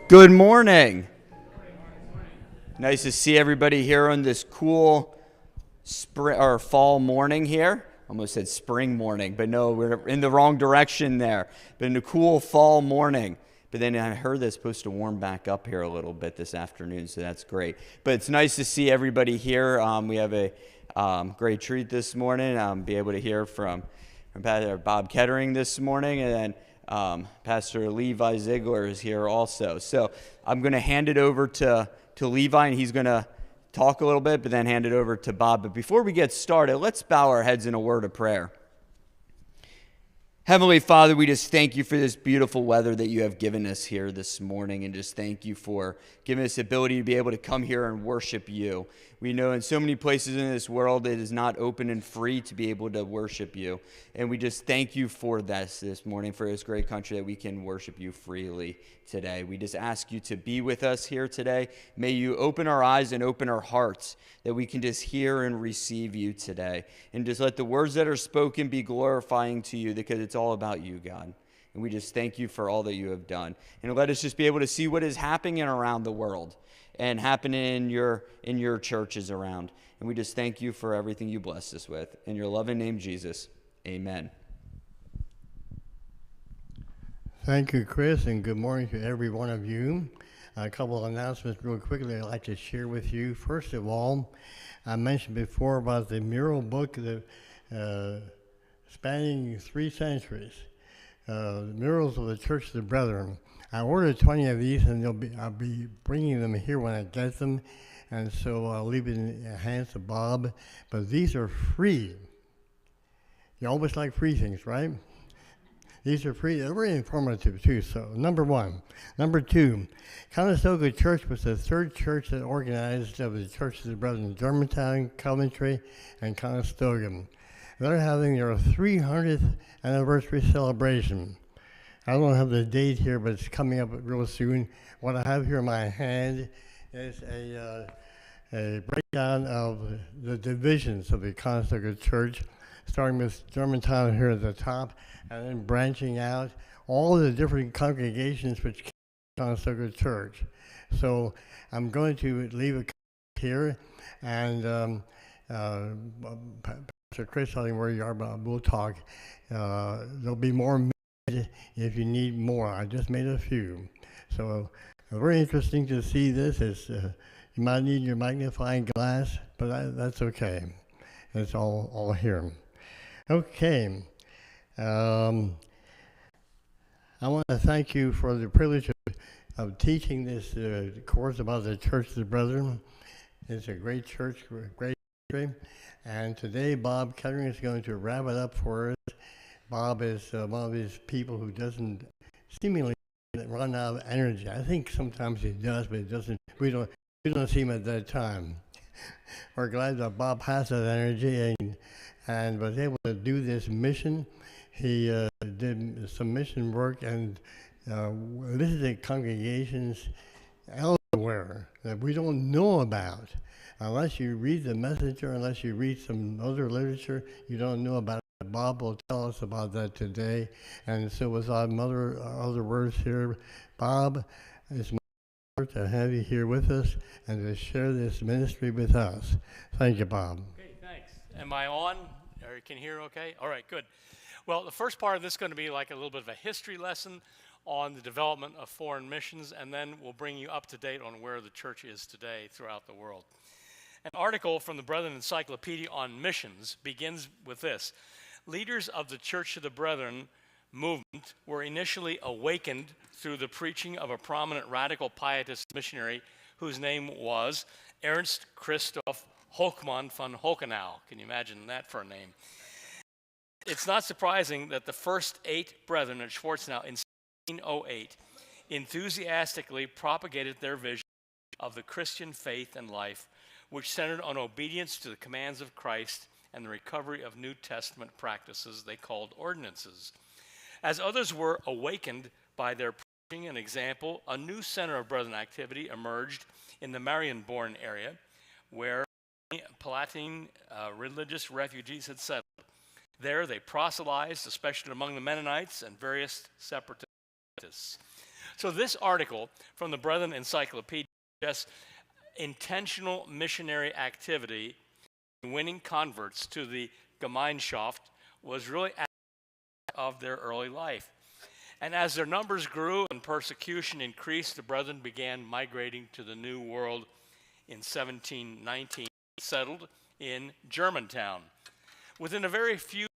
Good morning. Nice to see everybody here on this cool spring or fall morning here. Almost said spring morning, but no, we're in the wrong direction there. But in a cool fall morning. But then I heard that's supposed to warm back up here a little bit this afternoon, so that's great. But it's nice to see everybody here. We have a great treat this morning. Be able to hear from Pastor Bob Kettering this morning, and then Pastor Levi Ziegler is here also. So I'm going to hand it over to Levi, and he's going to talk a little bit, but then hand it over to Bob. But before we get started, let's bow our heads in a word of prayer. Heavenly Father, we just thank you for this beautiful weather that you have given us here this morning, and just thank you for giving us the ability to be able to come here and worship you. We know in so many places in this world it is not open and free to be able to worship you, and we just thank you for this morning, for this great country that we can worship you freely today. We just ask you to be with us here today. May you open our eyes and open our hearts that we can just hear and receive you today, and just let the words that are spoken be glorifying to you, because it's all about you, God. And we just thank you for all that you have done. And let us just be able to see what is happening around the world and happening in your churches around. And we just thank you for everything you blessed us with. In your loving name, Jesus, amen. Thank you, Chris, and good morning to every one of you. A couple of announcements real quickly I'd like to share with you. First of all, I mentioned before about the mural book spanning 3 centuries, the murals of the Church of the Brethren. I ordered 20 of these, and I'll be bringing them here when I get them, and so I'll leave it in the hands of Bob. But these are free. You always like free things, right? These are free. They're very informative, too, so number one. Number two, Conestoga Church was the 3rd church that organized of the Church of the Brethren in Germantown, Coventry, and Conestoga. They're having their 300th anniversary celebration. I don't have the date here, but it's coming up real soon. What I have here in my hand is a breakdown of the divisions of the Conestoga Church, starting with Germantown here at the top, and then branching out all the different congregations which came to Conestoga Church. So I'm going to leave it here, and Pastor Chris, telling where you are, but we'll talk. There'll be more if you need more. I just made a few. So very interesting to see this. You might need your magnifying glass, but that's okay. It's all here. Okay. I want to thank you for the privilege of teaching this course about the Church of the Brethren. It's a great church, great history. And today Bob Kettering is going to wrap it up for us. Bob is one of these people who doesn't seemingly run out of energy. I think sometimes he does, but it doesn't. We don't see him at that time. We're glad that Bob has that energy and was able to do this mission. He did some mission work and visited congregations elsewhere that we don't know about. Unless you read the Messenger, unless you read some other literature, you don't know about it. Bob will tell us about that today. And so without other words here, Bob, it's my honor to have you here with us and to share this ministry with us. Thank you, Bob. Okay, thanks. Am I on? Or can you hear okay? All right, good. Well, the first part of this is going to be like a little bit of a history lesson on the development of foreign missions, and then we'll bring you up to date on where the church is today throughout the world. An article from the Brethren Encyclopedia on Missions begins with this. Leaders of the Church of the Brethren movement were initially awakened through the preaching of a prominent radical pietist missionary whose name was Ernst Christoph Hochmann von Hochenau. Can you imagine that for a name? It's not surprising that the first 8 brethren at Schwarzenau in 1608 enthusiastically propagated their vision of the Christian faith and life, which centered on obedience to the commands of Christ and the recovery of New Testament practices they called ordinances. As others were awakened by their preaching and example, a new center of brethren activity emerged in the Marienborn area, where Palatine religious refugees had settled. There they proselytized, especially among the Mennonites and various separatists. So this article from the Brethren Encyclopedia suggests intentional missionary activity in winning converts to the Gemeinschaft was really at the heart of their early life. And as their numbers grew and persecution increased, the brethren began migrating to the New World in 1719, settled in Germantown. Within a very few years,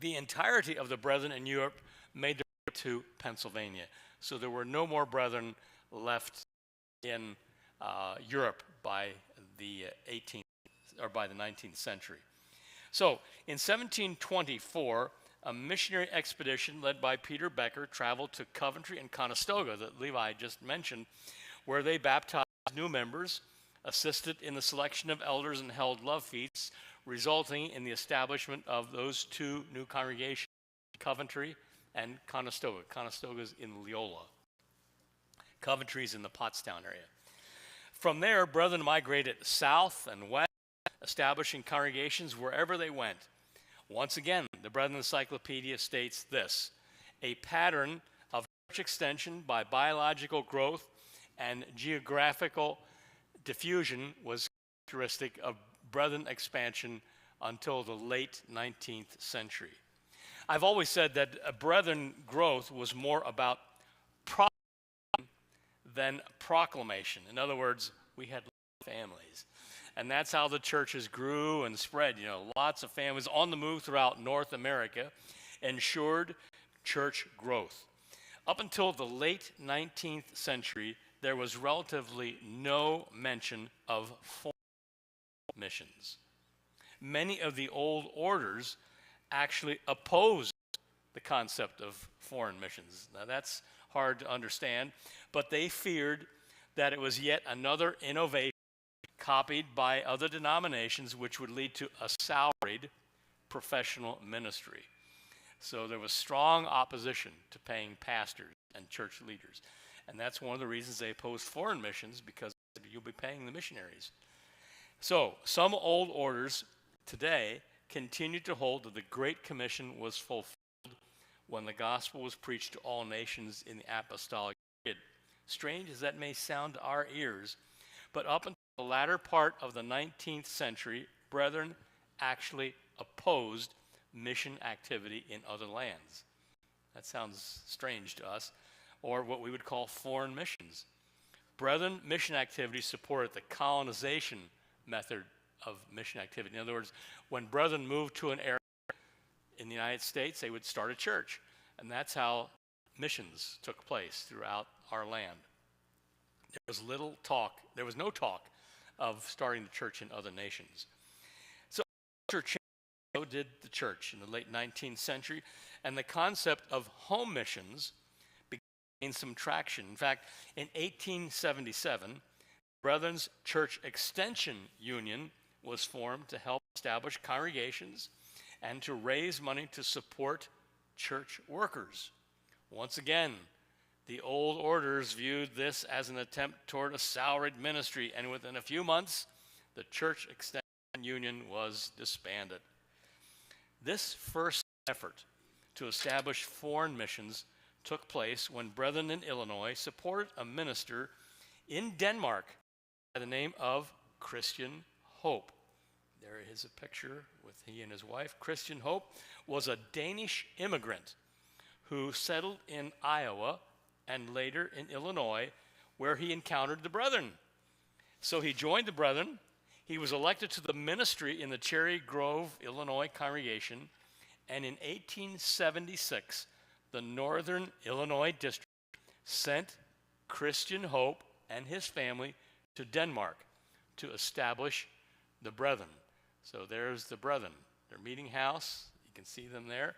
the entirety of the brethren in Europe made their way to Pennsylvania. So there were no more brethren left in Europe by the 19th century. So in 1724, a missionary expedition led by Peter Becker traveled to Coventry and Conestoga that Levi just mentioned, where they baptized new members, assisted in the selection of elders, and held love feasts, resulting in the establishment of those two new congregations, Coventry and Conestoga. Conestoga's in Leola. Coventry's in the Pottstown area. From there, brethren migrated south and west, establishing congregations wherever they went. Once again, the Brethren Encyclopedia states this: a pattern of church extension by biological growth and geographical diffusion was characteristic of brethren expansion until the late 19th century. I've always said that brethren growth was more about propagation than proclamation. In other words, we had families. And that's how the churches grew and spread. You know, lots of families on the move throughout North America ensured church growth. Up until the late 19th century, there was relatively no mention of foreign missions. Many of the old orders actually opposed the concept of foreign missions. Now that's hard to understand, but they feared that it was yet another innovation copied by other denominations, which would lead to a salaried professional ministry. So there was strong opposition to paying pastors and church leaders. And that's one of the reasons they opposed foreign missions, because you'll be paying the missionaries. So some old orders today continue to hold that the Great Commission was fulfilled when the gospel was preached to all nations in the apostolic period. Strange as that may sound to our ears, but up until the latter part of the 19th century, brethren actually opposed mission activity in other lands. That sounds strange to us, or what we would call foreign missions. Brethren mission activity supported the colonization method of mission activity. In other words, when brethren moved to an area in the United States, they would start a church, and that's how missions took place throughout our land. There was no talk of starting the church in other nations. So did the church in the late 19th century, and the concept of home missions began to gain some traction. In fact, in 1877, Brethren's Church Extension Union was formed to help establish congregations and to raise money to support church workers. Once again, the old orders viewed this as an attempt toward a salaried ministry, and within a few months, the Church Extension Union was disbanded. This first effort to establish foreign missions took place when brethren in Illinois supported a minister in Denmark by the name of Christian Hope. There is a picture with he and his wife. Christian Hope was a Danish immigrant who settled in Iowa and later in Illinois, where he encountered the brethren. So he joined the brethren. He was elected to the ministry in the Cherry Grove, Illinois congregation, and in 1876, the Northern Illinois District sent Christian Hope and his family to Denmark to establish the brethren. So there's the brethren, their meeting house. You can see them there.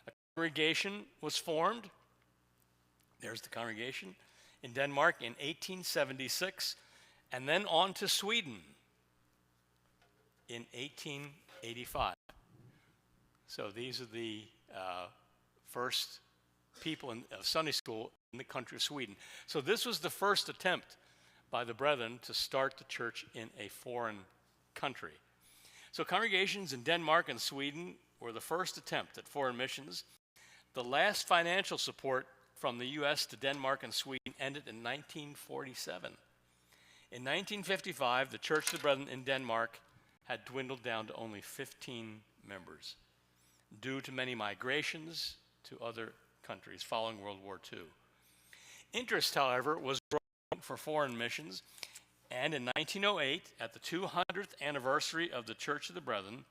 A congregation was formed. There's the congregation in Denmark in 1876, and then on to Sweden in 1885. So these are the first people in Sunday school in the country of Sweden. So this was the first attempt by the brethren to start the church in a foreign country. So congregations in Denmark and Sweden were the first attempt at foreign missions. The last financial support from the U.S. to Denmark and Sweden ended in 1947. In 1955, the Church of the Brethren in Denmark had dwindled down to only 15 members due to many migrations to other countries following World War II. Interest, however, was growing for foreign missions, and in 1908, at the 200th anniversary of the Church of the Brethren,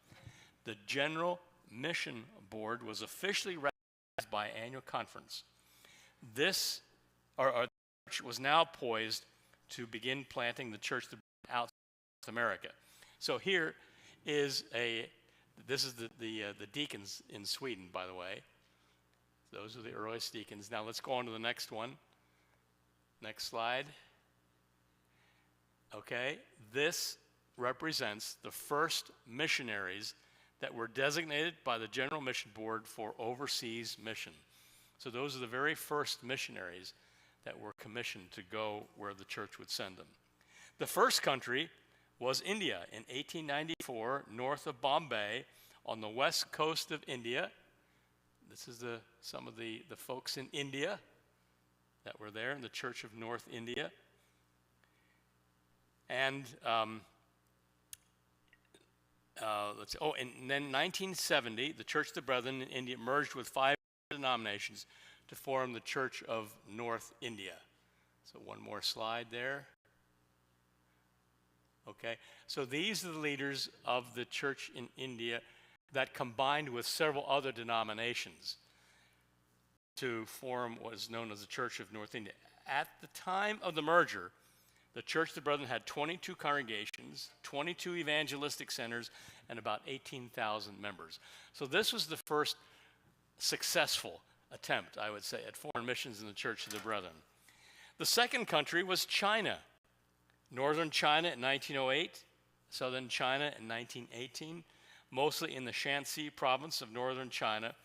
the General Mission Board was officially recognized by annual conference. This, our church was now poised to begin planting the Church of the Brethren out in South America. So here is this is the deacons in Sweden, by the way. Those are the earliest deacons. Now let's go on to the next one. Next slide. Okay, this represents the first missionaries that were designated by the General Mission Board for overseas mission. So those are the very first missionaries that were commissioned to go where the church would send them. The first country was India in 1894, north of Bombay, on the west coast of India. This is some of the folks in India that were there in the Church of North India. And and then 1970, the Church of the Brethren in India merged with 5 denominations to form the Church of North India. So one more slide there. Okay, so these are the leaders of the church in India that combined with several other denominations to form what is known as the Church of North India. At the time of the merger, the Church of the Brethren had 22 congregations, 22 evangelistic centers, and about 18,000 members. So this was the first successful attempt, I would say, at foreign missions in the Church of the Brethren. The second country was China. Northern China in 1908, southern China in 1918, mostly in the Shanxi province of northern China.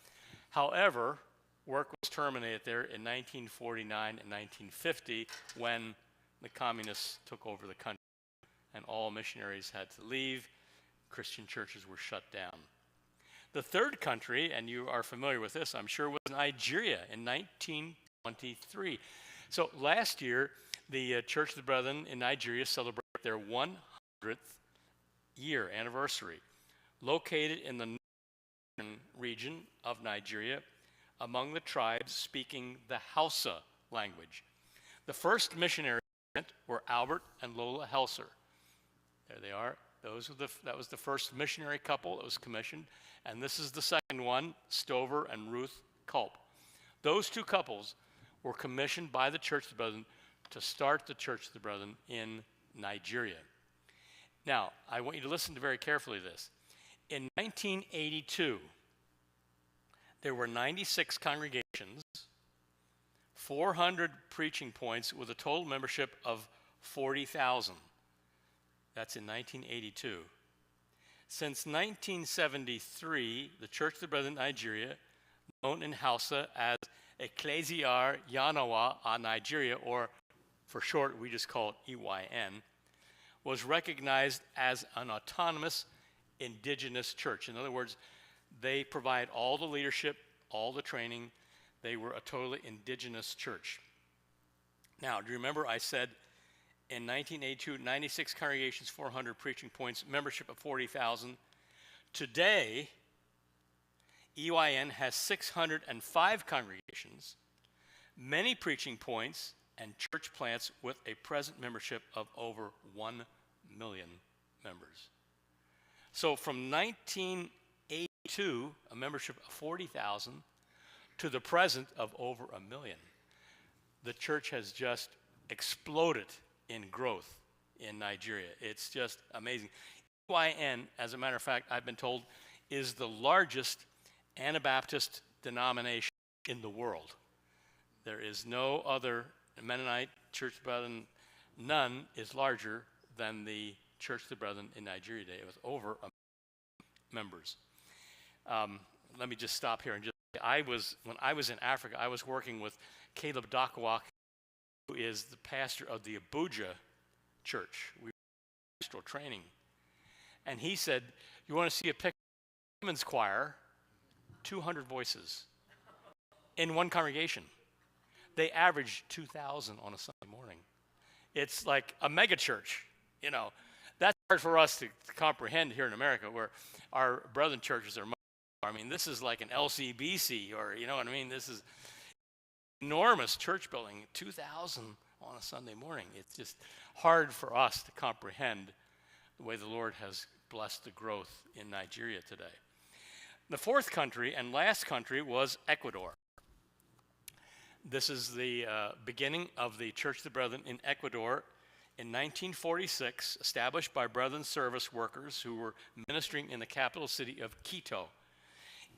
However, work was terminated there in 1949 and 1950 when the communists took over the country and all missionaries had to leave. Christian churches were shut down. The third country, and you are familiar with this, I'm sure, was Nigeria in 1923. So last year, the Church of the Brethren in Nigeria celebrated their 100th year anniversary. Located in the northern region of Nigeria, among the tribes speaking the Hausa language. The first missionaries were Albert and Lola Helser. There they are. That was the first missionary couple that was commissioned. And this is the second one, Stover and Ruth Culp. Those two couples were commissioned by the Church of the Brethren to start the Church of the Brethren in Nigeria. Now, I want you to listen to very carefully this. In 1982, there were 96 congregations, 400 preaching points with a total membership of 40,000. That's in 1982. Since 1973, the Church of the Brethren in Nigeria, known in Hausa as Ecclesia Yanawa a Nigeria, or for short, we just call it EYN, was recognized as an autonomous indigenous church. In other words, they provide all the leadership, all the training. They were a totally indigenous church. Now, do you remember I said in 1982, 96 congregations, 400 preaching points, membership of 40,000. Today, EYN has 605 congregations, many preaching points, and church plants with a present membership of over 1 million members. So from 1982, a membership of 40,000, to the present of over 1 million. The church has just exploded in growth in Nigeria. It's just amazing. EYN, as a matter of fact, I've been told, is the largest Anabaptist denomination in the world. There is no other Mennonite Church of the Brethren, none is larger than the Church of the Brethren in Nigeria today. It was over 1 million members. Let me just stop here and just when I was in Africa, I was working with Caleb Dakwak, who is the pastor of the Abuja church. We were in pastoral training. And he said, you want to see a picture of the women's choir? 200 voices in one congregation. they average 2,000 on a Sunday morning. It's like a mega church, you know. That's hard for us to comprehend here in America, where our brethren churches are much more. I mean, this is like an LCBC, or, you know what I mean? This is enormous church building, 2,000 on a Sunday morning. It's just hard for us to comprehend the way the Lord has blessed the growth in Nigeria today. The fourth country and last country was Ecuador. This is the beginning of the Church of the Brethren in Ecuador in 1946, established by Brethren service workers who were ministering in the capital city of Quito.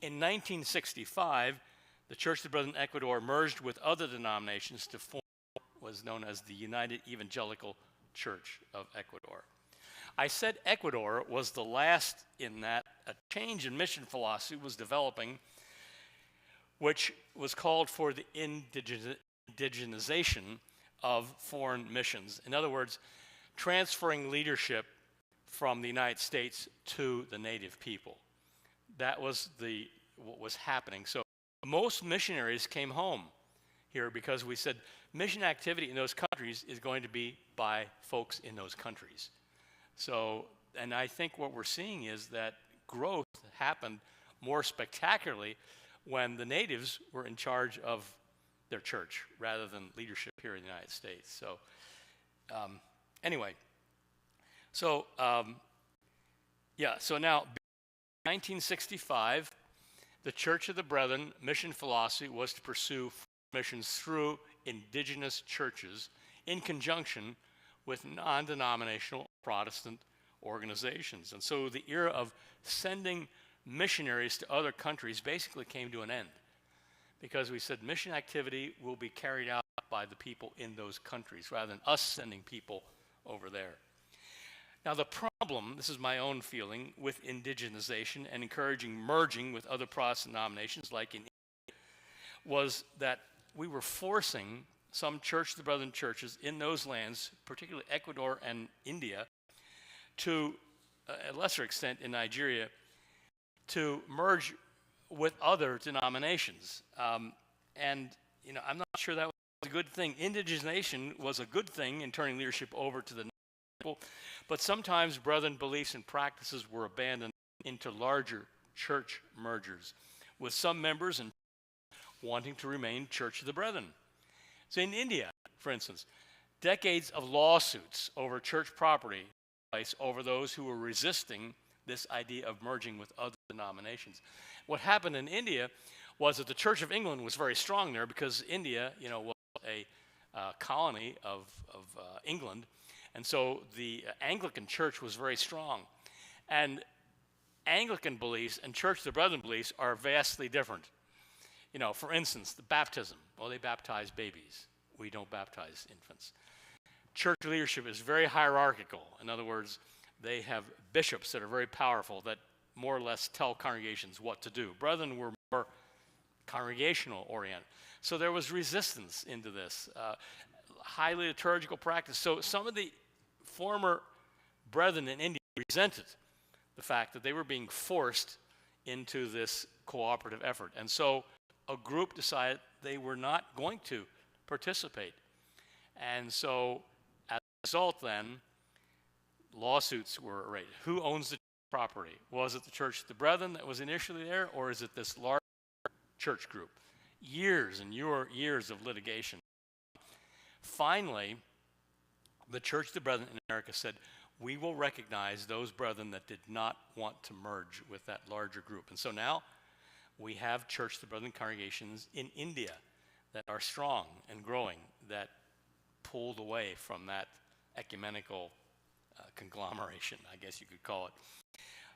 In 1965, the Church of the Brethren in Ecuador merged with other denominations to form what was known as the United Evangelical Church of Ecuador. I said Ecuador was the last in that a change in mission philosophy was developing, which was called for the indigenization of foreign missions. In other words, transferring leadership from the United States to the native people. That was what was happening. So most missionaries came home here because we said mission activity in those countries is going to be by folks in those countries. So, and I think what we're seeing is that growth happened more spectacularly when the natives were in charge of their church rather than leadership here in the United States. So anyway, so so now 1965, the Church of the Brethren mission philosophy was to pursue missions through indigenous churches in conjunction with non-denominational Protestant organizations. And so the era of sending missionaries to other countries basically came to an end, because we said mission activity will be carried out by the people in those countries rather than us sending people over there. Now the problem, this is my own feeling, with indigenization and encouraging merging with other Protestant denominations like in India, was that we were forcing some Church of the Brethren churches in those lands, particularly Ecuador and India, to a lesser extent in Nigeria, to merge with other denominations. And, you know, I'm not sure that was a good thing. Indigenization was a good thing in turning leadership over to the people, but sometimes brethren beliefs and practices were abandoned into larger church mergers, with some members and wanting to remain Church of the Brethren. So in India, for instance, decades of lawsuits over church property over those who were resisting this idea of merging with other denominations. What happened in India was that the Church of England was very strong there, because India, you know, was a colony of England, and so the Anglican Church was very strong. And Anglican beliefs and Church of the Brethren beliefs are vastly different. You know, for instance, the baptism. Well, they baptize babies. We don't baptize infants. Church leadership is very hierarchical. In other words, they have bishops that are very powerful that more or less tell congregations what to do. Brethren were more congregational oriented. So there was resistance into this, highly liturgical practice. So some of the former brethren in India resented the fact that they were being forced into this cooperative effort. And so a group decided they were not going to participate. And so as a result then, lawsuits were raised. Who owns the property? Was it the Church of the Brethren that was initially there, or is it this large church group? Years and years of litigation. Finally, the Church of the Brethren in America said, we will recognize those brethren that did not want to merge with that larger group. And so now we have Church of the Brethren congregations in India that are strong and growing, that pulled away from that ecumenical conglomeration, I guess you could call it.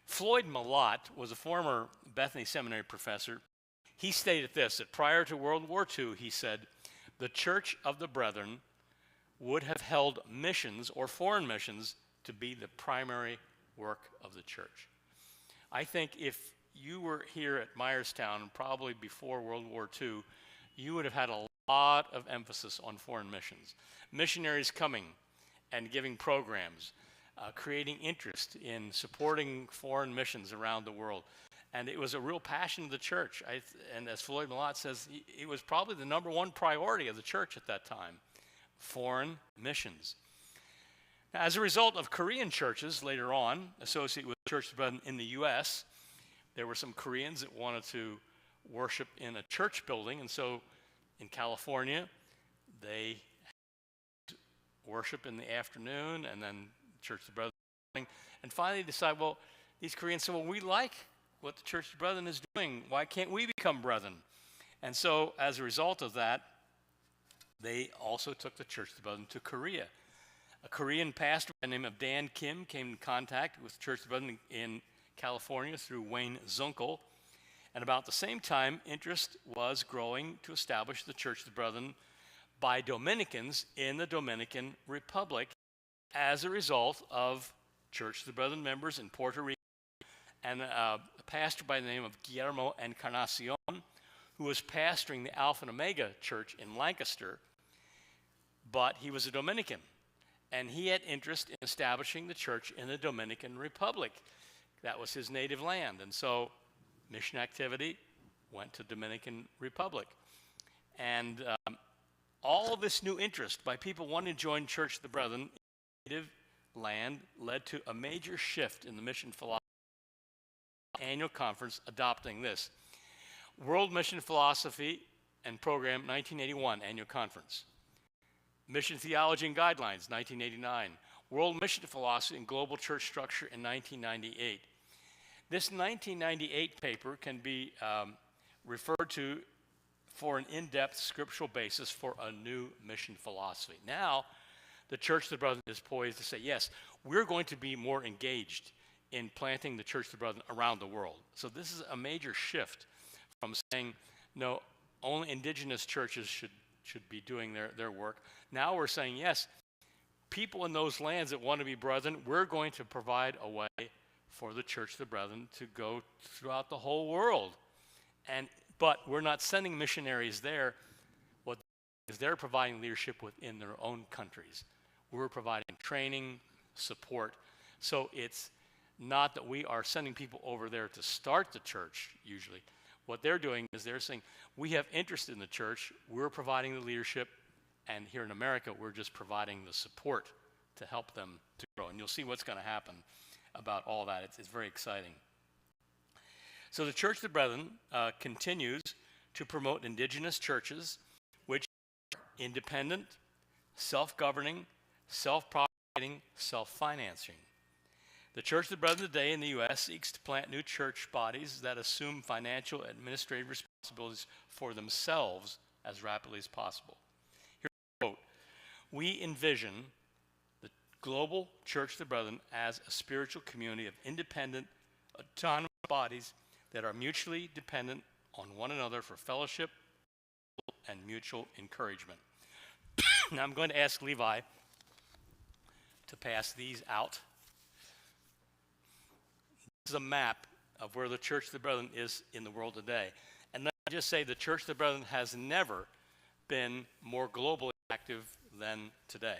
Floyd Malott was a former Bethany Seminary professor. He stated this, that prior to World War II, he said, the Church of the Brethren would have held missions or foreign missions to be the primary work of the church. I think if you were here at Myerstown, probably before World War II, you would have had a lot of emphasis on foreign missions. Missionaries coming and giving programs, creating interest in supporting foreign missions around the world. And it was a real passion of the church. And as Floyd Malott says, it was probably the number one priority of the church at that time, foreign missions. Now, as a result of Korean churches later on associated with the Church of the Brethren in the U.S., there were some Koreans that wanted to worship in a church building. And so in California, they worship in the afternoon, and then Church of the Brethren. And finally decide, well, these Koreans said, well, we like what the Church of the Brethren is doing. Why can't we become brethren? And so as a result of that, they also took the Church of the Brethren to Korea. A Korean pastor by the name of Dan Kim came in contact with the Church of the Brethren in California through Wayne Zunkel. And about the same time, interest was growing to establish the Church of the Brethren by Dominicans in the Dominican Republic as a result of Church of the Brethren members in Puerto Rico and a pastor by the name of Guillermo Encarnacion, who was pastoring the Alpha and Omega Church in Lancaster, but he was a Dominican, and he had interest in establishing the church in the Dominican Republic. That was his native land, and so mission activity went to Dominican Republic. And all of this new interest by people wanting to join Church of the Brethren in native land led to a major shift in the mission philosophy. Annual conference adopting this. World Mission Philosophy and Program, 1981, annual conference. Mission Theology and Guidelines, 1989. World Mission Philosophy and Global Church Structure in 1998. This 1998 paper can be referred to for an in-depth scriptural basis for a new mission philosophy. Now, the Church of the Brethren is poised to say, yes, we're going to be more engaged in planting the Church of the Brethren around the world. So this is a major shift from saying, no, only indigenous churches should be doing their work. Now we're saying, yes, people in those lands that want to be brethren, we're going to provide a way for the Church of the Brethren to go throughout the whole world. But we're not sending missionaries there. What is they're providing leadership within their own countries. We're providing training, support. So it's not that we are sending people over there to start the church, usually. What they're doing is they're saying, we have interest in the church, we're providing the leadership, and here in America, we're just providing the support to help them to grow. And you'll see what's going to happen about all that. It's very exciting. So the Church of the Brethren continues to promote indigenous churches, which are independent, self-governing, self-propagating, self-financing. The Church of the Brethren today in the U.S. seeks to plant new church bodies that assume financial and administrative responsibilities for themselves as rapidly as possible. Here's a quote. We envision the global Church of the Brethren as a spiritual community of independent, autonomous bodies that are mutually dependent on one another for fellowship and mutual encouragement. Now I'm going to ask Levi to pass these out. This is a map of where the Church of the Brethren is in the world today. And let me just say the Church of the Brethren has never been more globally active than today.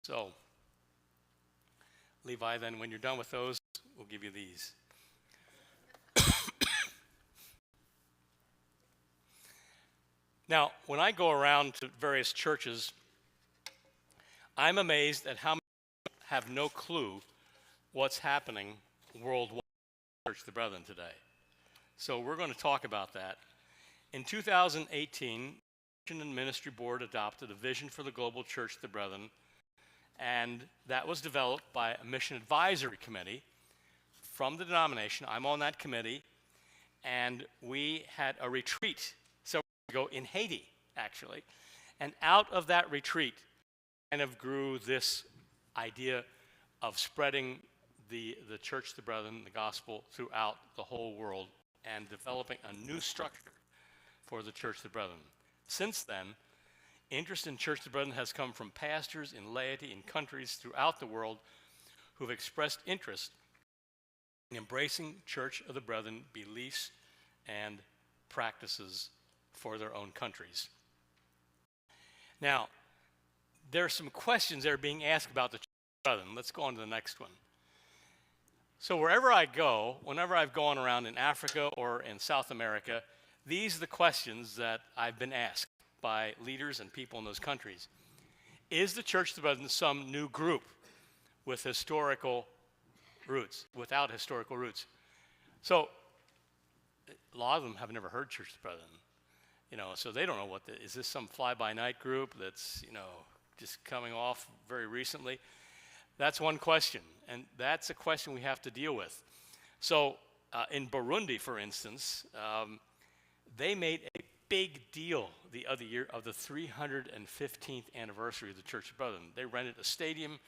So, Levi, then when you're done with those, we'll give you these. Now, when I go around to various churches, I'm amazed at how many have no clue what's happening worldwide in the Church of the Brethren today. So we're going to talk about that. In 2018, the Mission and Ministry Board adopted a vision for the global Church of the Brethren, and that was developed by a mission advisory committee from the denomination. I'm on that committee, and we had a retreat several years ago in Haiti, actually. And out of that retreat kind of grew this idea of spreading the Church of the Brethren, the gospel, throughout the whole world and developing a new structure for the Church of the Brethren. Since then, interest in Church of the Brethren has come from pastors and laity in countries throughout the world who have expressed interest in embracing Church of the Brethren beliefs and practices for their own countries. Now, there are some questions that are being asked about the Church of the Brethren. Let's go on to the next one. So wherever I go, whenever I've gone around in Africa or in South America, these are the questions that I've been asked by leaders and people in those countries. Is the Church of the Brethren some new group with historical roots, without historical roots? So a lot of them have never heard Church of the Brethren, so they don't know is this some fly-by-night group that's, just coming off very recently? That's one question, and that's a question we have to deal with. So in Burundi, for instance, they made a big deal the other year of the 315th anniversary of the Church of the Brethren. They rented a stadium.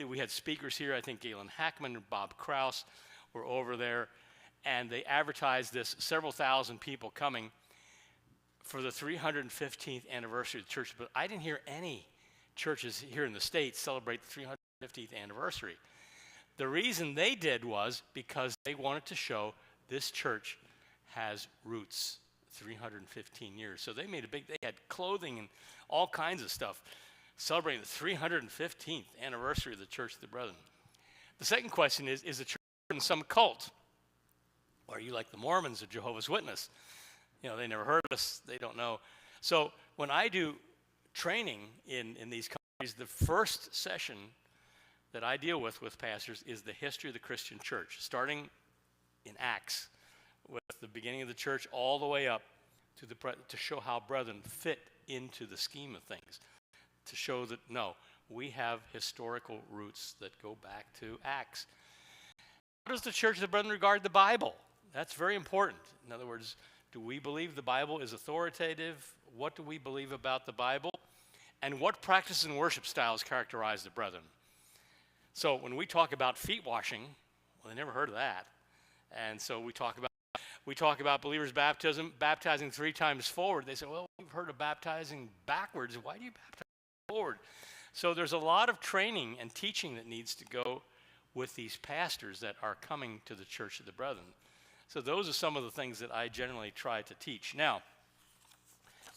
We had speakers here. I think Galen Hackman and Bob Krause were over there, and they advertised this, several thousand people coming for the 315th anniversary of the Church of the Brethren. I didn't hear any churches here in the States celebrate the 350th anniversary. The reason they did was because they wanted to show this church has roots, 315 years. So they made they had clothing and all kinds of stuff celebrating the 315th anniversary of the Church of the Brethren. The second question is the church in some cult? Or are you like the Mormons or Jehovah's Witness? They never heard of us, they don't know. So when I do training in these countries, the first session that I deal with pastors is the history of the Christian church, starting in Acts, with the beginning of the church all the way up to show how brethren fit into the scheme of things, to show that, no, we have historical roots that go back to Acts. How does the Church of the Brethren regard the Bible? That's very important. In other words, do we believe the Bible is authoritative? What do we believe about the Bible? And what practices and worship styles characterize the brethren? So when we talk about feet washing, well, they never heard of that. And so we talk about believers' baptizing 3 times forward. They say, well, we've heard of baptizing backwards. Why do you baptize forward? So there's a lot of training and teaching that needs to go with these pastors that are coming to the Church of the Brethren. So those are some of the things that I generally try to teach. Now,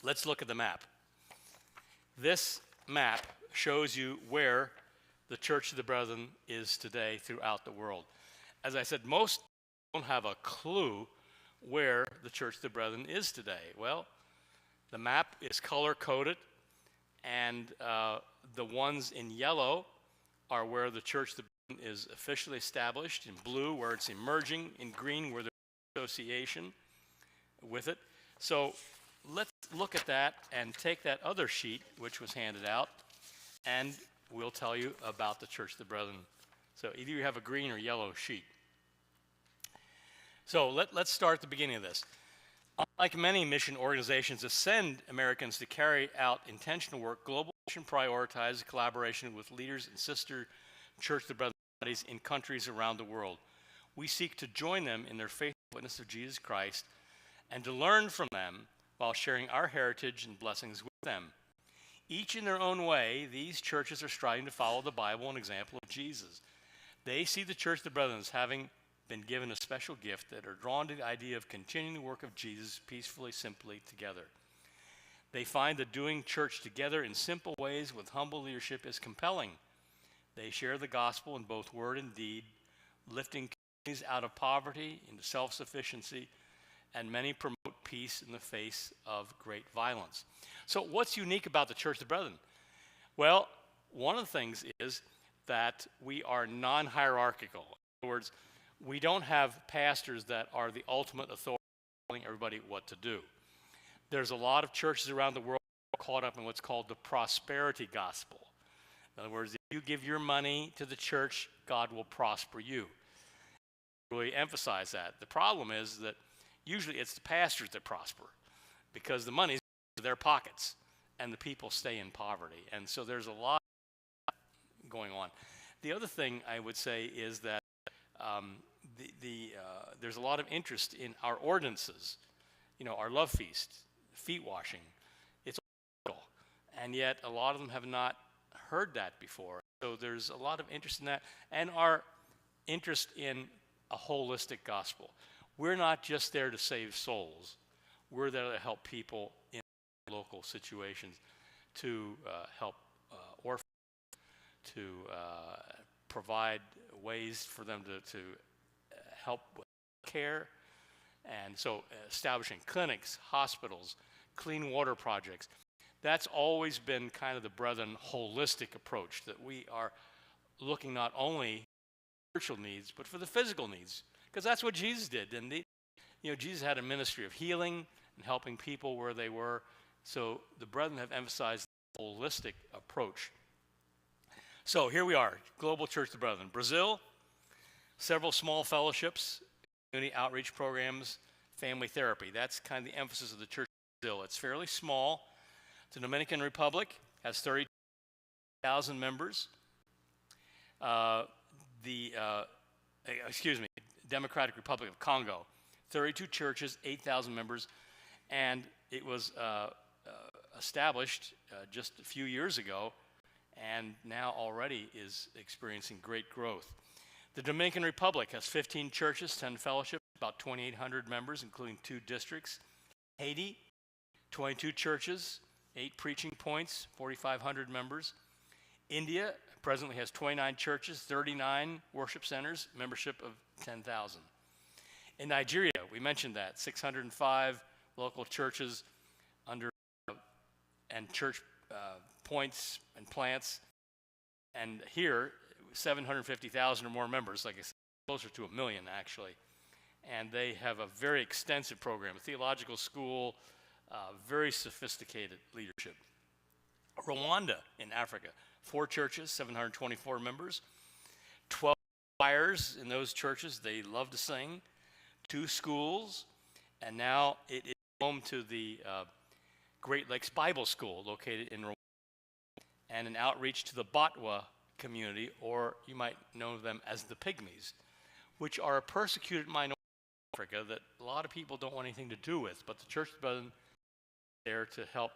let's look at the map. This map shows you where the Church of the Brethren is today throughout the world. As I said, most don't have a clue where the Church of the Brethren is today. Well, the map is color-coded, and the ones in yellow are where the Church of the Brethren is officially established, in blue where it's emerging, in green where there's association with it. So let's look at that and take that other sheet which was handed out, and we'll tell you about the Church of the Brethren. So either you have a green or yellow sheet. So let's start at the beginning of this. Unlike many mission organizations that send Americans to carry out intentional work, Global Mission prioritizes collaboration with leaders and sister Church of the Brethren bodies in countries around the world. We seek to join them in their faithful witness of Jesus Christ and to learn from them while sharing our heritage and blessings with them. Each in their own way, these churches are striving to follow the Bible and example of Jesus. They see the Church of the Brethren as having been given a special gift that are drawn to the idea of continuing the work of Jesus peacefully, simply together. They find that doing church together in simple ways with humble leadership is compelling. They share the gospel in both word and deed, lifting communities out of poverty into self-sufficiency, and many promote peace in the face of great violence. So what's unique about the Church of the Brethren? Well, one of the things is that we are non-hierarchical. In other words, we don't have pastors that are the ultimate authority telling everybody what to do. There's a lot of churches around the world caught up in what's called the prosperity gospel. In other words, if you give your money to the church, God will prosper you. Really emphasize that. The problem is that usually it's the pastors that prosper because the money's in their pockets and the people stay in poverty. And so there's a lot going on. The other thing I would say is that there's a lot of interest in our ordinances, our love feast, feet washing. It's all, and yet a lot of them have not heard that before. So there's a lot of interest in that, and our interest in a holistic gospel. We're not just there to save souls. We're there to help people in local situations, to help orphans, to provide ways for them to help with care. And so establishing clinics, hospitals, clean water projects. That's always been kind of the Brethren holistic approach, that we are looking not only for spiritual needs, but for the physical needs. Because that's what Jesus did, didn't he? Jesus had a ministry of healing and helping people where they were. So the Brethren have emphasized the holistic approach. So here we are, Global Church of the Brethren. Brazil, several small fellowships, community outreach programs, family therapy. That's kind of the emphasis of the Church of Brazil. It's fairly small. The Dominican Republic has 30,000 members. Democratic Republic of Congo, 32 churches, 8,000 members, and it was established just a few years ago, and now already is experiencing great growth. The Dominican Republic has 15 churches, 10 fellowships, about 2,800 members, including 2 districts. Haiti, 22 churches, 8 preaching points, 4,500 members. India presently has 29 churches, 39 worship centers, membership of 10,000. In Nigeria, we mentioned that, 605 local churches and church points and plants. And here, 750,000 or more members, like I said, closer to 1 million actually. And they have a very extensive program, a theological school, very sophisticated leadership. Rwanda in Africa, 4 churches, 724 members, 12 choirs in those churches. They love to sing, 2 schools, and now it is home to the Great Lakes Bible School located in Rwanda, and an outreach to the Batwa community, or you might know them as the Pygmies, which are a persecuted minority in Africa that a lot of people don't want anything to do with, but the Church of the Brethren is there to help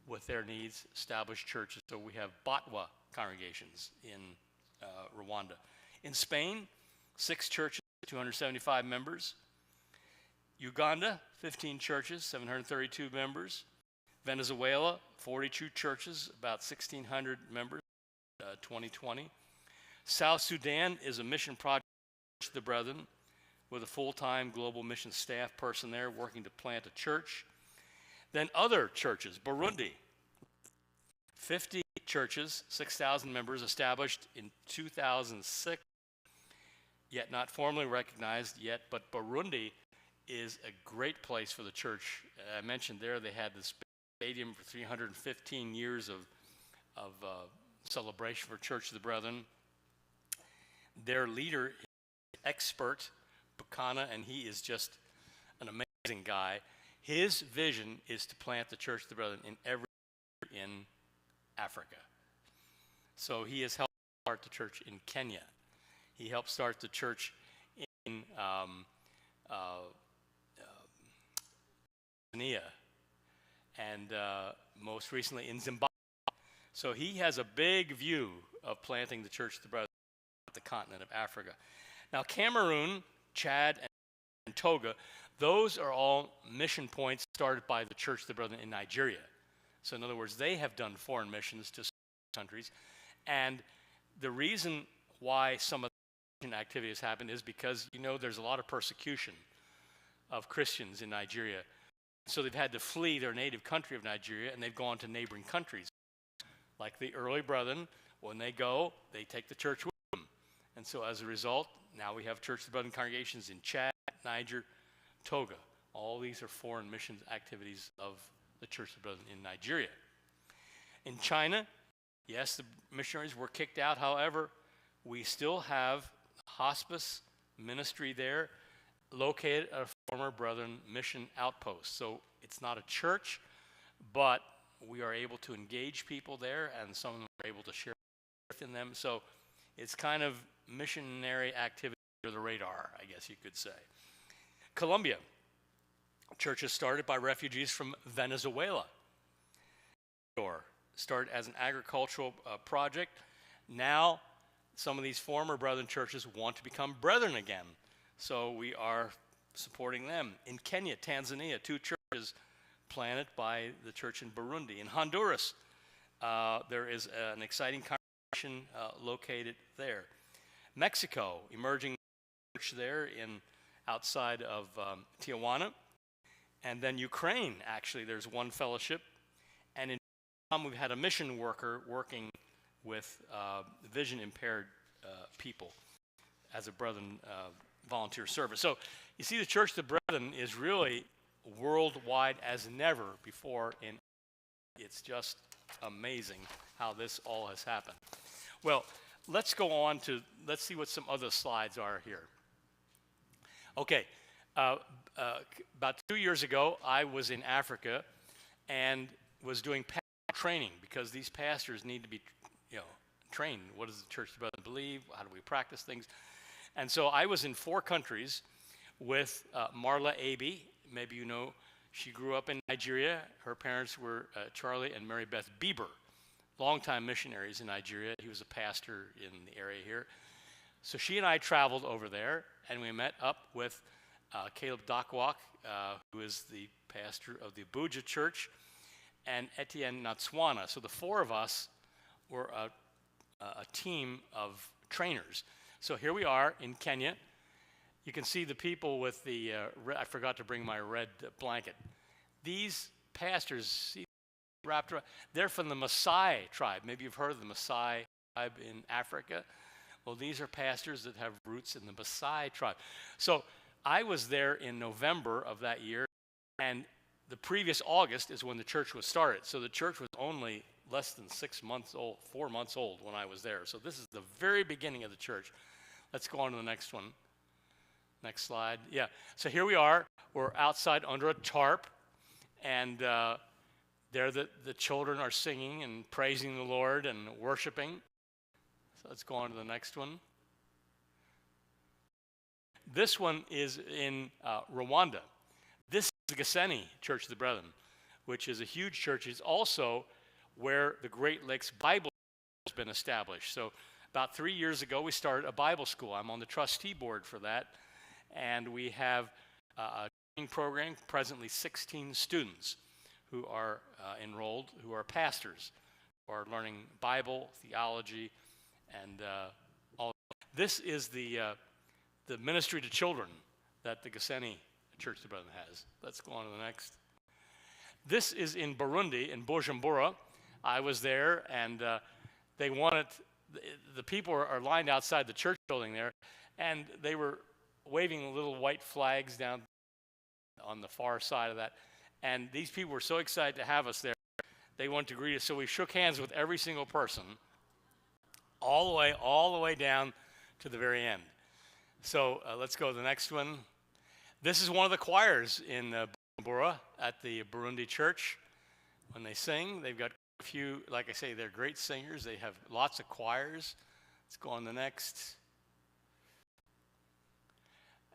with their needs, establish churches. So we have Batwa congregations in Rwanda. In Spain, 6 churches, 275 members. Uganda, 15 churches, 732 members. Venezuela, 42 churches, about 1,600 members, 2020. South Sudan is a mission project of the Brethren with a full-time global mission staff person there working to plant a church. Then other churches, Burundi, 50 churches, 6,000 members, established in 2006, yet not formally recognized yet, but Burundi is a great place for the church. I mentioned there they had this stadium for 315 years of celebration for Church of the Brethren. Their leader is expert, Bukana, and he is just an amazing guy. His vision is to plant the Church of the Brethren in every in Africa. So he has helped start the church in Kenya. He helped start the church in Tanzania, and most recently in Zimbabwe. So he has a big view of planting the Church of the Brethren on the continent of Africa. Now Cameroon, Chad, and Togo, those are all mission points started by the Church of the Brethren in Nigeria. So in other words, they have done foreign missions to countries. And the reason why some of the mission activity has happened is because, there's a lot of persecution of Christians in Nigeria. So they've had to flee their native country of Nigeria, and they've gone to neighboring countries. Like the early Brethren, when they go, they take the church with them. And so as a result, now we have Church of the Brethren congregations in Chad, Niger, Togo. All these are foreign missions activities of the Church of the Brethren in Nigeria. In China, yes, the missionaries were kicked out. However, we still have hospice ministry there, located at a former Brethren mission outpost. So it's not a church, but we are able to engage people there, and some of them are able to share within them. So it's kind of missionary activity under the radar, I guess you could say. Colombia, churches started by refugees from Venezuela. Started as an agricultural project. Now, some of these former Brethren churches want to become Brethren again. So we are supporting them. In Kenya, Tanzania, 2 churches planted by the church in Burundi. In Honduras, there is an exciting congregation located there. Mexico, emerging church there outside of Tijuana. And then Ukraine, actually, there's one fellowship. And in Vietnam, we've had a mission worker working with vision-impaired people as a Brethren volunteer service. So you see, the Church of the Brethren is really worldwide as never before. It's just amazing how this all has happened. Well, let's go on let's see what some other slides are here. Okay, about 2 years ago, I was in Africa and was doing training, because these pastors need to be, trained. What does the Church of the Brethren believe? How do we practice things? And so I was in 4 countries with Marla Aby. Maybe you know, she grew up in Nigeria. Her parents were Charlie and Mary Beth Bieber, longtime missionaries in Nigeria. He was a pastor in the area here. So she and I traveled over there, and we met up with Caleb Dakwak, who is the pastor of the Abuja Church, and Etienne Natswana. So the 4 of us were a team of trainers. So here we are in Kenya. You can see the people with the, I forgot to bring my red blanket. These pastors, see, wrapped around, they're from the Maasai tribe. Maybe you've heard of the Maasai tribe in Africa. Well, these are pastors that have roots in the Maasai tribe. So I was there in November of that year, and the previous August is when the church was started. So the church was only less than 6 months old, 4 months old when I was there. So this is the very beginning of the church. Let's go on to the next one. Next slide. Yeah. So here we are. We're outside under a tarp, and there the children are singing and praising the Lord and worshiping. So let's go on to the next one. This one is in Rwanda. This is the Gisenyi Church of the Brethren, which is a huge church. It's also where the Great Lakes Bible has been established. So about 3 years ago, we started a Bible school. I'm on the trustee board for that. And we have a training program, presently 16 students who are enrolled, who are pastors, who are learning Bible, theology, and all. This is the ministry to children that the Gisenyi Church of the Brethren has. Let's go on to the next. This is in Burundi, in Bujumbura. I was there, and they wanted, the people are lined outside the church building there, and they were waving little white flags down on the far side of that. And these people were so excited to have us there, they wanted to greet us. So we shook hands with every single person, all the way down to the very end. So let's go to the next one. This is one of the choirs in Bujumbura at the Burundi church. When they sing, they've got a few, like I say, they're great singers. They have lots of choirs. Let's go on to the next.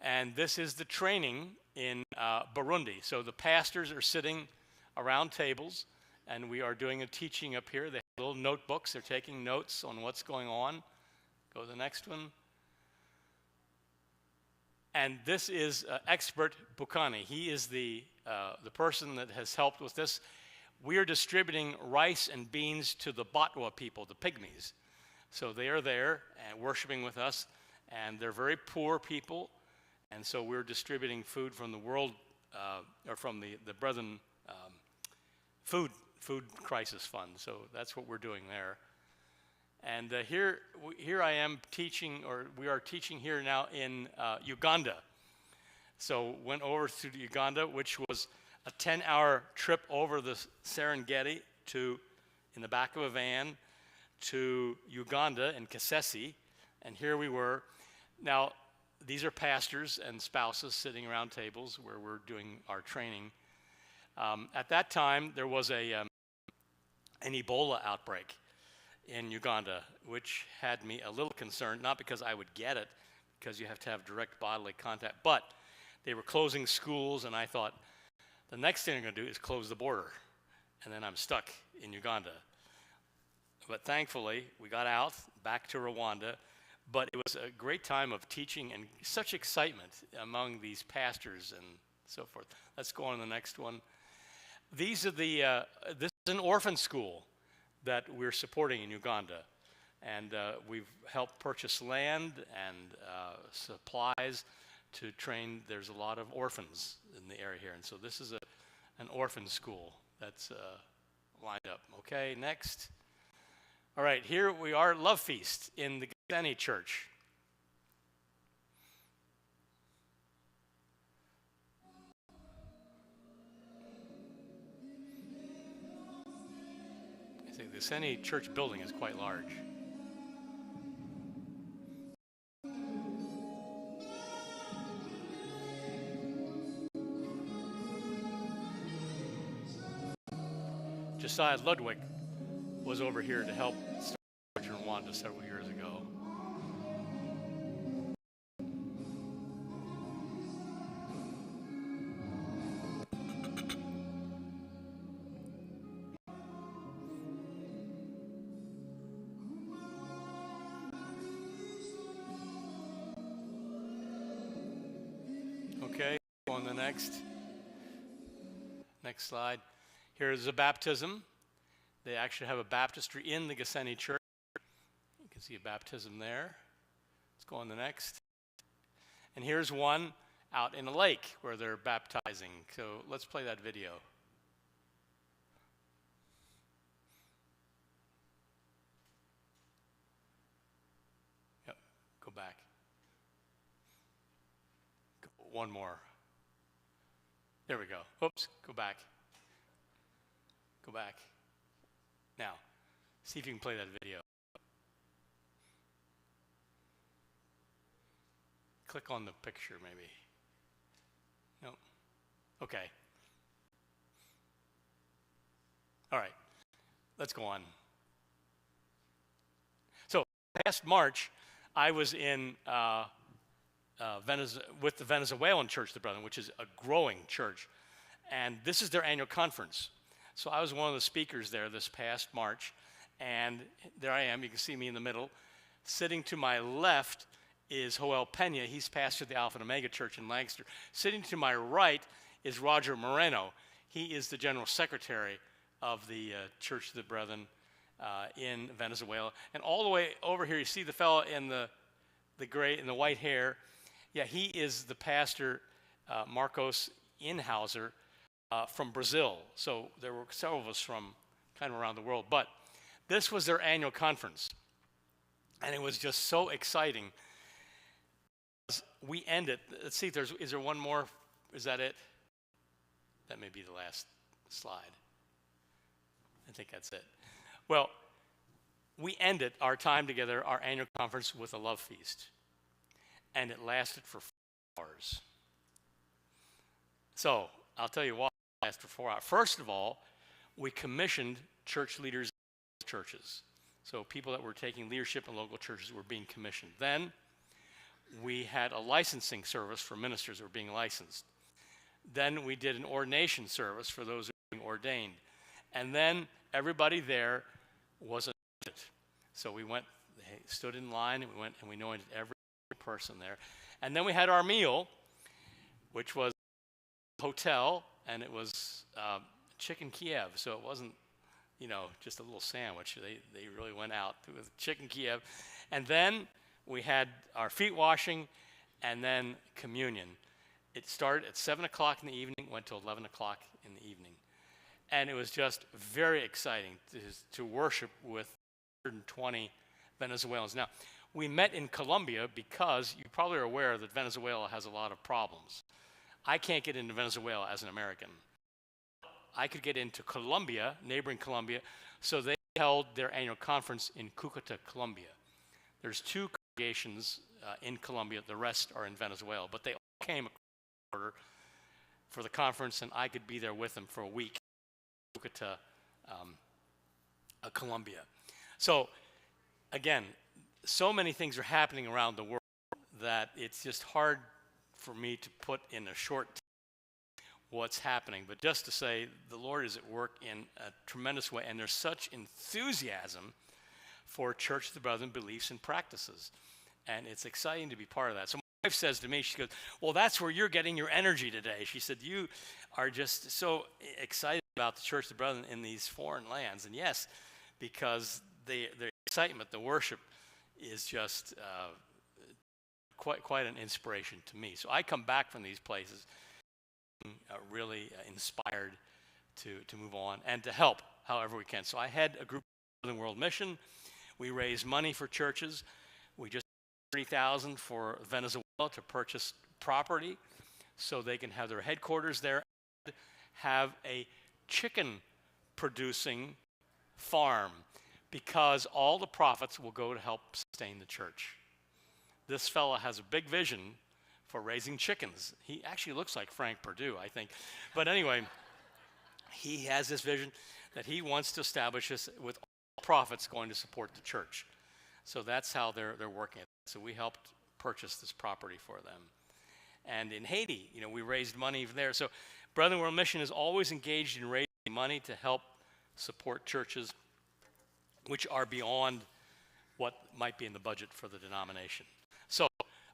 And this is the training in Burundi. So the pastors are sitting around tables, and we are doing a teaching up here. They have little notebooks. They're taking notes on what's going on. Go to the next one. And this is Expert Bukani. He is the person that has helped with this. We are distributing rice and beans to the Batwa people, the Pygmies. So they are there and worshiping with us, and they're very poor people. And so we're distributing food from the world, or from the Brethren food crisis fund. So that's what we're doing there. And here I am teaching, or we are teaching here now in Uganda. So went over to Uganda, which was a 10-hour trip over the Serengeti in the back of a van to Uganda in Kasese. And here we were. Now, these are pastors and spouses sitting around tables where we're doing our training. At that time, there was an Ebola outbreak in Uganda, which had me a little concerned, not because I would get it, because you have to have direct bodily contact, but they were closing schools, and I thought, the next thing they're going to do is close the border, and then I'm stuck in Uganda. But thankfully, we got out, back to Rwanda, but it was a great time of teaching and such excitement among these pastors and so forth. Let's go on to the next one. These are this is an orphan school that we're supporting in Uganda. And we've helped purchase land and supplies to train. There's a lot of orphans in the area here. And so this is an orphan school that's lined up. Okay, next. All right, here we are, Love Feast in the Gethsemane Church. I think the Gethsemane Church building is quite large. Josiah Ludwig was over here to help start Church in Rwanda several years ago. Okay, on the next slide. Here's a baptism. They actually have a baptistry in the Gethsemane Church. You can see a baptism there. Let's go on the next. And here's one out in a lake where they're baptizing. So let's play that video. Yep, go back. One more. There we go. Oops, go back. Go back. Now, see if you can play that video. Click on the picture, maybe. No. Okay. All right. Let's go on. So, last March, I was in with the Venezuelan Church of the Brethren, which is a growing church. And this is their annual conference. So I was one of the speakers there this past March, and there I am. You can see me in the middle. Sitting to my left is Joel Pena. He's pastor of the Alpha and Omega Church in Lancaster. Sitting to my right is Roger Moreno. He is the general secretary of the Church of the Brethren in Venezuela. And all the way over here, you see the fellow in the gray and the white hair. Yeah, he is the pastor, Marcos Inhauser, from Brazil. So there were several of us from kind of around the world. But this was their annual conference. And it was just so exciting. We ended, let's see, is there one more? Is that it? That may be the last slide. I think that's it. Well, we ended our time together, our annual conference, with a love feast. And it lasted for 4 hours. So I'll tell you why it lasted for 4 hours. First of all, we commissioned church leaders in churches. So people that were taking leadership in local churches were being commissioned. Then we had a licensing service for ministers who were being licensed. Then we did an ordination service for those who were being ordained. And then everybody there was anointed. So we went, they stood in line, and we went and we anointed every person there. And then we had our meal, which was a hotel, and it was chicken Kiev. So it wasn't, just a little sandwich. They really went out with chicken Kiev. And then we had our feet washing and then communion. It started at 7 o'clock in the evening, went to 11 o'clock in the evening. And it was just very exciting to worship with 120 Venezuelans. Now, we met in Colombia because you probably are aware that Venezuela has a lot of problems. I can't get into Venezuela as an American. I could get into Colombia, neighboring Colombia, so they held their annual conference in Cúcuta, Colombia. There's 2 congregations in Colombia, the rest are in Venezuela, but they all came across the border for the conference, and I could be there with them for a week in Cúcuta, Colombia. So, again, so many things are happening around the world that it's just hard for me to put in a short time what's happening. But just to say, the Lord is at work in a tremendous way, and there's such enthusiasm for Church of the Brethren beliefs and practices. And it's exciting to be part of that. So my wife says to me, she goes, well, that's where you're getting your energy today. She said, you are just so excited about the Church of the Brethren in these foreign lands. And yes, because they're excitement, the worship is just quite an inspiration to me. So I come back from these places really inspired to move on and to help however we can. So I had a group in World Mission. We raised money for churches. We just $30,000 for Venezuela to purchase property so they can have their headquarters there, and have a chicken producing farm, because all the profits will go to help sustain the church. This fella has a big vision for raising chickens. He actually looks like Frank Perdue, I think. But anyway, he has this vision that he wants to establish this with all profits going to support the church. So that's how they're working it. So we helped purchase this property for them. And in Haiti, we raised money there. So Brethren World Mission is always engaged in raising money to help support churches which are beyond what might be in the budget for the denomination. So,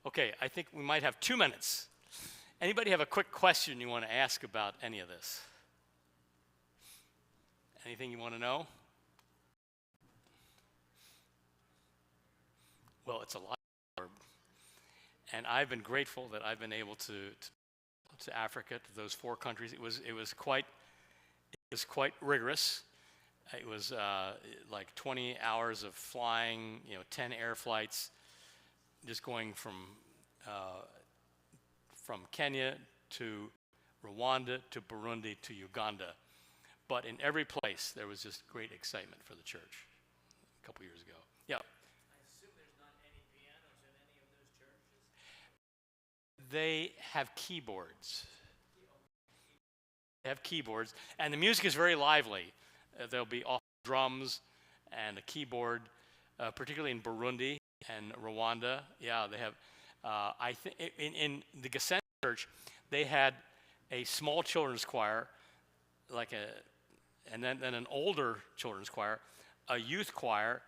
okay, I think we might have 2 minutes. Anybody have a quick question you want to ask about any of this? Anything you want to know? Well, it's a lot. And I've been grateful that I've been able to Africa, to those 4 countries. It was quite rigorous. It was like 20 hours of flying, 10 air flights, just going from Kenya to Rwanda to Burundi to Uganda. But in every place, there was just great excitement for the church a couple years ago. Yeah. I assume there's not any pianos in any of those churches? They have keyboards. They have keyboards, and the music is very lively. There'll be off drums and a keyboard, particularly in Burundi and Rwanda. Yeah, they have. I think in the Gassen Church, they had a small children's choir, and then an older children's choir, a youth choir,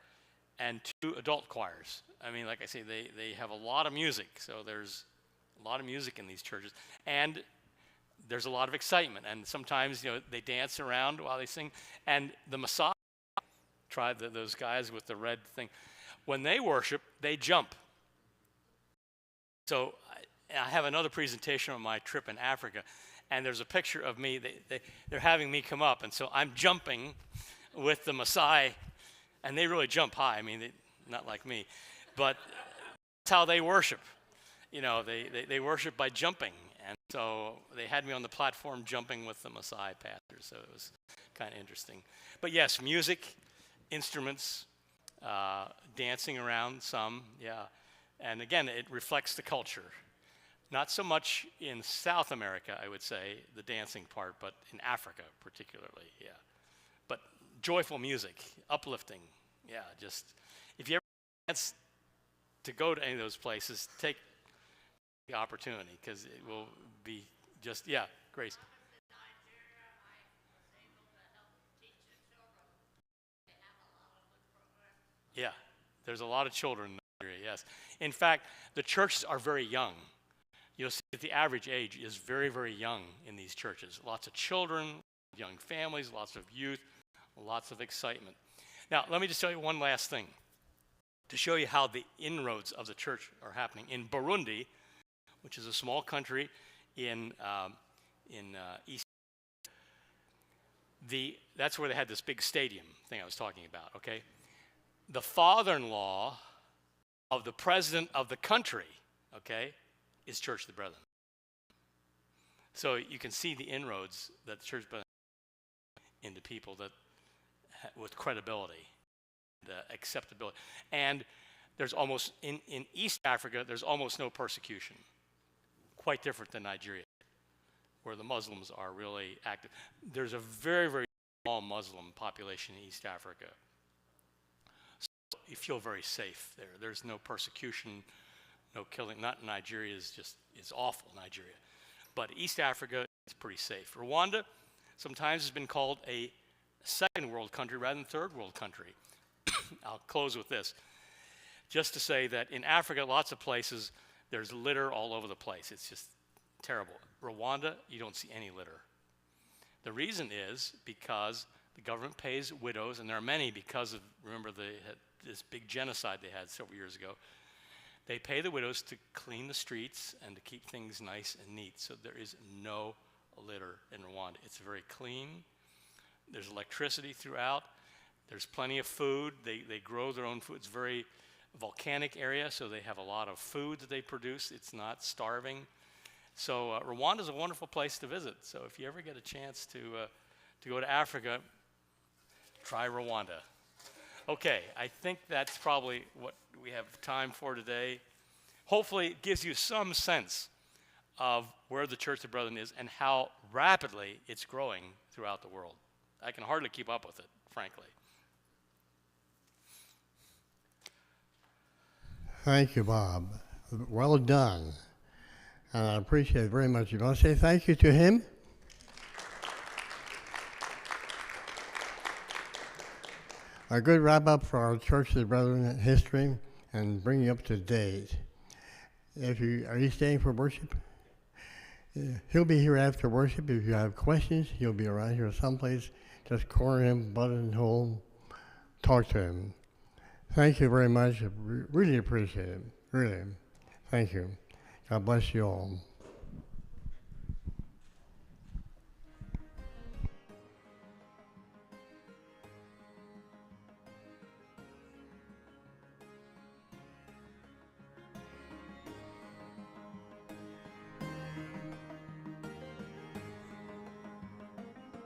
and 2 adult choirs. I mean, like I say, they have a lot of music. So there's a lot of music in these churches, and there's a lot of excitement. And sometimes, they dance around while they sing. And the Messiah tribe, those guys with the red thing, when they worship, they jump. So I have another presentation on my trip in Africa, and there's a picture of me. They're having me come up, and so I'm jumping with the Maasai, and they really jump high. I mean, not like me, but that's how they worship. They worship by jumping, and so they had me on the platform jumping with the Maasai pastor, so it was kind of interesting. But yes, music, instruments, dancing around some, yeah. And again, it reflects the culture. Not so much in South America, I would say, the dancing part, but in Africa particularly, yeah. But joyful music, uplifting, yeah, just, if you ever chance to go to any of those places, take the opportunity, because it will be just, yeah, Grace. Yeah, there's a lot of children in Nigeria, yes. In fact, the churches are very young. You'll see that the average age is very, very young in these churches. Lots of children, young families, lots of youth, lots of excitement. Now, let me just tell you one last thing to show you how the inroads of the church are happening. In Burundi, which is a small country in East, that's where they had this big stadium thing I was talking about, okay? The father-in-law of the president of the country, okay, is Church of the Brethren. So you can see the inroads that the Church of the Brethren into people that with credibility, and acceptability. And there's almost, in East Africa, there's almost no persecution. Quite different than Nigeria, where the Muslims are really active. There's a very, very small Muslim population in East Africa. So you feel very safe there. There's no persecution, no killing. Not in Nigeria is awful, Nigeria. But East Africa is pretty safe. Rwanda sometimes has been called a second world country rather than third world country. I'll close with this. Just to say that in Africa, lots of places, there's litter all over the place. It's just terrible. Rwanda, you don't see any litter. The reason is because the government pays widows, and there are many because of, remember, they had this big genocide they had several years ago. They pay the widows to clean the streets and to keep things nice and neat. So there is no litter in Rwanda. It's very clean. There's electricity throughout. There's plenty of food. They grow their own food. It's a very volcanic area, so they have a lot of food that they produce. It's not starving. So Rwanda is a wonderful place to visit. So if you ever get a chance to go to Africa, try Rwanda. Okay, I think that's probably what we have time for today. Hopefully it gives you some sense of where the Church of the Brethren is and how rapidly it's growing throughout the world. I can hardly keep up with it, frankly. Thank you, Bob. Well done. And I appreciate it very much. You want to say thank you to him? A good wrap-up for our Church of the Brethren history and bring you up to date. Are you staying for worship? Yeah. He'll be here after worship. If you have questions, he'll be around here someplace. Just corner him, buttonhole, talk to him. Thank you very much. I really appreciate it. Really. Thank you. God bless you all.